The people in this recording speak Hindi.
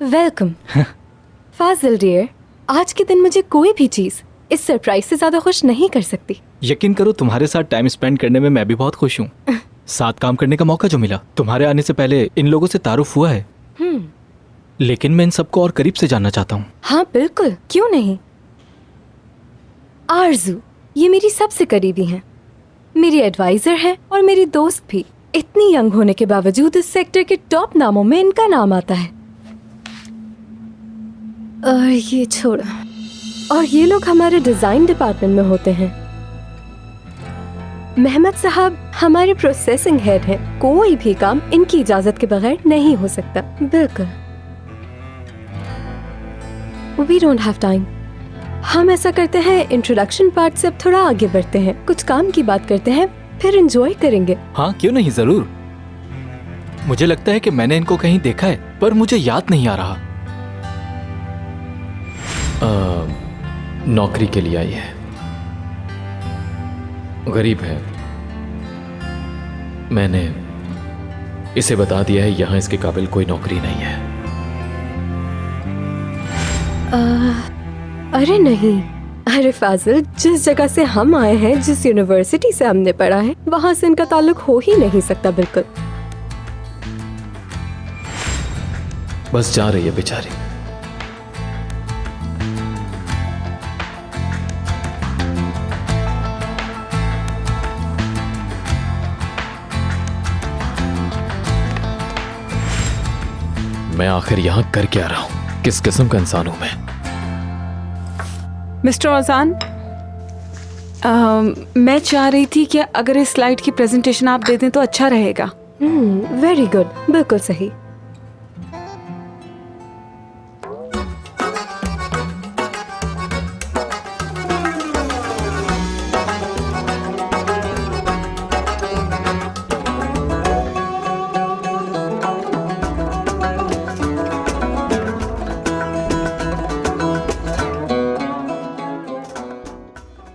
वेलकम। फाजिल डियर, आज के दिन मुझे कोई भी चीज इस सरप्राइज से ज्यादा खुश नहीं कर सकती। यकीन करो, तुम्हारे साथ टाइम स्पेंड करने में मैं भी बहुत खुश हूँ। साथ काम करने का मौका जो मिला, तुम्हारे आने से पहले इन लोगों से तारुफ हुआ है, लेकिन मैं इन सबको और करीब से जानना चाहता हूँ। हाँ बिल्कुल, क्यों नहीं। आरजू ये मेरी सबसे करीबी हैं, मेरी एडवाइजर है और मेरी दोस्त भी। इतनी यंग होने के बावजूद इस सेक्टर के टॉप नामों में इनका नाम आता है। और ये छोड़ो, और ये लोग हमारे डिजाइन डिपार्टमेंट में होते हैं। मेहमद साहब हमारे प्रोसेसिंग हेड हैं। कोई भी काम इनकी इजाजत के बगैर नहीं हो सकता। बिल्कुल। We don't have time. हम ऐसा करते हैं, इंट्रोडक्शन पार्ट से अब थोड़ा आगे बढ़ते हैं, कुछ काम की बात करते हैं, फिर एंजॉय करेंगे। हाँ क्यों नहीं, जरूर। मुझे लगता है कि मैंने इनको कहीं देखा है, पर मुझे याद नहीं आ रहा। नौकरी के लिए आई है, गरीब है। मैंने इसे बता दिया है यहाँ इसके काबिल कोई नौकरी नहीं है। अरे नहीं, अरे फाजिल, जिस जगह से हम आए हैं, जिस यूनिवर्सिटी से हमने पढ़ा है, वहाँ से इनका ताल्लुक हो ही नहीं सकता। बिल्कुल। बस जा रही है बेचारी। मैं आखिर यहाँ कर क्या रहा हूँ? किस किस्म का इंसान हूँ मैं? मिस्टर औजान, मैं चाह रही थी कि अगर इस स्लाइड की प्रेजेंटेशन आप दे दें तो अच्छा रहेगा। वेरी गुड, बिल्कुल सही।